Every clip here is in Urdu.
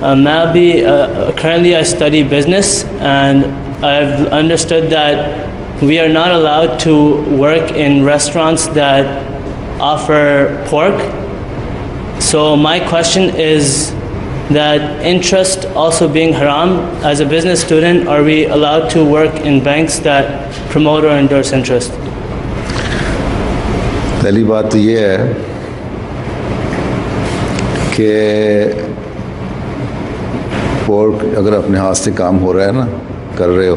میں ابھی currently I study business and I've understood that we are not allowed to work in restaurants that offer pork. So my question is that interest also being haram, as a business student, are we allowed to work in banks that promote or endorse interest? پہلی بات تو یہ ہے کہ پورک اگر اپنے ہاتھ سے کام ہو رہا ہے نا، کر رہے ہو،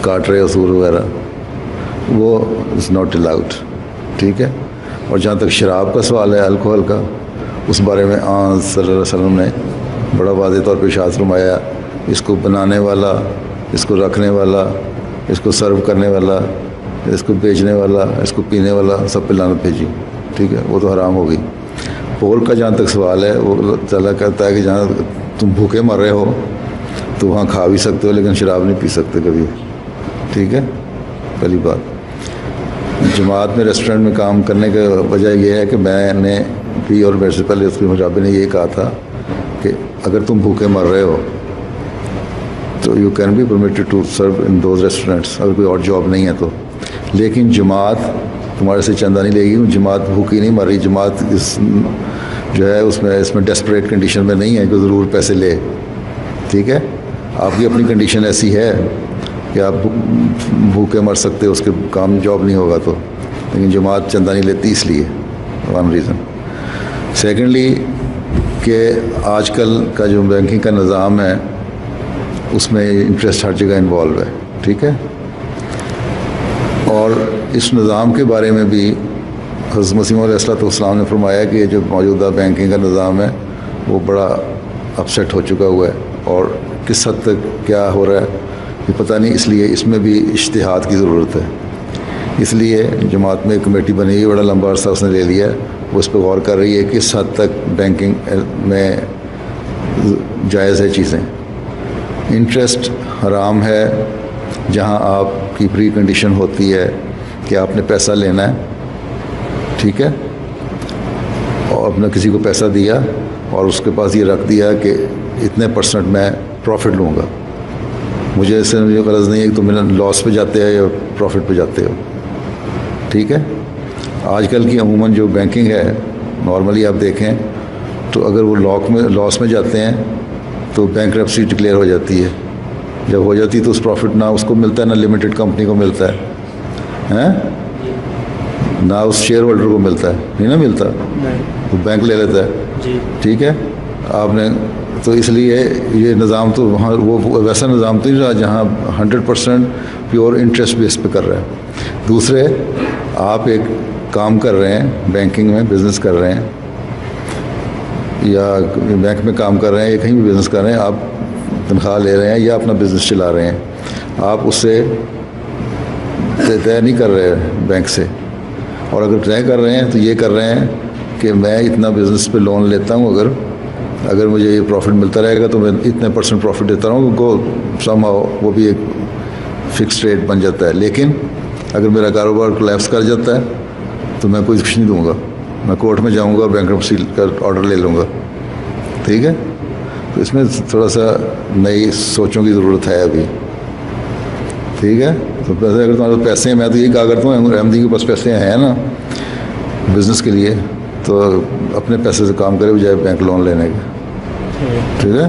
کاٹ رہے ہو سور وغیرہ، وہ از ناٹ الاؤڈ، ٹھیک ہے. اور جہاں تک شراب کا سوال ہے، الکوہل کا، اس بارے میں صلی اللہ علیہ وسلم نے بڑا واضح طور پہ ارشاد فرمایا، اس کو بنانے والا، اس کو رکھنے والا، اس کو سرو کرنے والا، اس کو بیچنے والا، اس کو پینے والا، سب پہ لعنت بھیجی، ٹھیک ہے. وہ تو حرام ہو گئی. پورک کا جہاں تک سوال ہے، وہ اللہ تعالیٰ کہتا ہے کہ جہاں تم بھوکے مر رہے ہو تو وہاں کھا بھی سکتے ہو، لیکن شراب نہیں پی سکتے کبھی، ٹھیک ہے. پہلی بات. جماعت میں ریسٹورنٹ میں کام کرنے کا وجہ یہ ہے کہ میں نے بھی، اور میرے سے پہلے اس کی مجابے نے یہ کہا تھا کہ اگر تم بھوکے مر رہے ہو تو you can be permitted to serve in those restaurants, اگر کوئی اور جاب نہیں ہے تو. لیکن جماعت تمہارے سے چندہ نہیں لے گی. جماعت بھوکی نہیں مر رہی. جماعت اس جو ہے اس میں ڈیسپریٹ کنڈیشن میں نہیں ہے کہ ضرور پیسے لے، ٹھیک ہے. آپ کی اپنی کنڈیشن ایسی ہے کہ آپ بھوکے مر سکتے ہو، اس کے کام جاب نہیں ہوگا تو. لیکن جماعت چندہ نہیں لیتی، اس لیے ون ریزن. سیکنڈلی کہ آج کل کا جو بینکنگ کا نظام ہے اس میں انٹرسٹ ہر جگہ انوالو ہے، ٹھیک ہے. اور اس نظام کے بارے میں بھی حضرت مسیح علیہ السلام نے فرمایا کہ جو موجودہ بینکنگ کا نظام ہے وہ بڑا اپسیٹ ہو چکا ہوا ہے، اور کس حد تک کیا ہو رہا ہے یہ پتہ نہیں. اس لیے اس میں بھی اجتہاد کی ضرورت ہے. اس لیے جماعت میں ایک کمیٹی بنی ہوئی، بڑا لمبا عرصہ اس نے لے لیا ہے، وہ اس پہ غور کر رہی ہے کہ کس حد تک بینکنگ میں جائز ہے چیزیں. انٹرسٹ حرام ہے جہاں آپ کی پری کنڈیشن ہوتی ہے کہ آپ نے پیسہ لینا ہے، ٹھیک ہے، اور اپنا کسی کو پیسہ دیا اور اس کے پاس یہ رکھ دیا کہ اتنے % میں پروفٹ لوں گا. مجھے اس سے یہ غرض نہیں ہے کہ تم لاس پہ جاتے ہو یا پروفٹ پہ جاتے ہو، ٹھیک ہے. آج کل کی عموماً جو بینکنگ ہے نارملی آپ دیکھیں تو اگر وہ لاس میں جاتے ہیں تو بینکرپسی ڈکلیئر ہو جاتی ہے. جب ہو جاتی ہے تو اس پروفٹ نہ اس کو ملتا ہے، نہ لمیٹڈ کمپنی کو ملتا ہے، نہ اس شیئر ہولڈر کو ملتا ہے، نہیں نہ ملتا، وہ بینک لے لیتا ہے، ٹھیک ہے. آپ نے تو اس لیے یہ نظام تو وہاں وہ ویسا نظام تو نہیں رہا جہاں 100% پیور انٹرسٹ بیس پہ کر رہے ہیں. دوسرے، آپ ایک کام کر رہے ہیں بینکنگ میں، بزنس کر رہے ہیں یا بینک میں کام کر رہے ہیں یا کہیں بھی بزنس کر رہے ہیں، آپ تنخواہ لے رہے ہیں یا اپنا بزنس چلا رہے ہیں، آپ اس سے طے نہیں کر رہے بینک سے. اور اگر طے کر رہے ہیں تو یہ کر رہے ہیں کہ میں اتنا بزنس پہ لون لیتا ہوں، اگر مجھے یہ پروفٹ ملتا رہے گا تو میں اتنے % پروفٹ دیتا رہوں گا. سم ہاؤ وہ بھی ایک فکس ریٹ بن جاتا ہے. لیکن اگر میرا کاروبار کولیپس کر جاتا ہے تو میں کوئی کچھ نہیں دوں گا، میں کورٹ میں جاؤں گا، بینکرپسی کا آرڈر لے لوں گا، ٹھیک ہے. تو اس میں تھوڑا سا نئی سوچوں کی ضرورت ہے ابھی، ٹھیک ہے. تو پیسے اگر تمہارے پیسے ہیں، میں تو یہی کہا کرتا ہوں احمدی کے پاس پیسے ہیں نا بزنس کے لیے، تو اپنے پیسے سے کام کرے بجائے بینک لون لینے کے، ٹھیک ہے.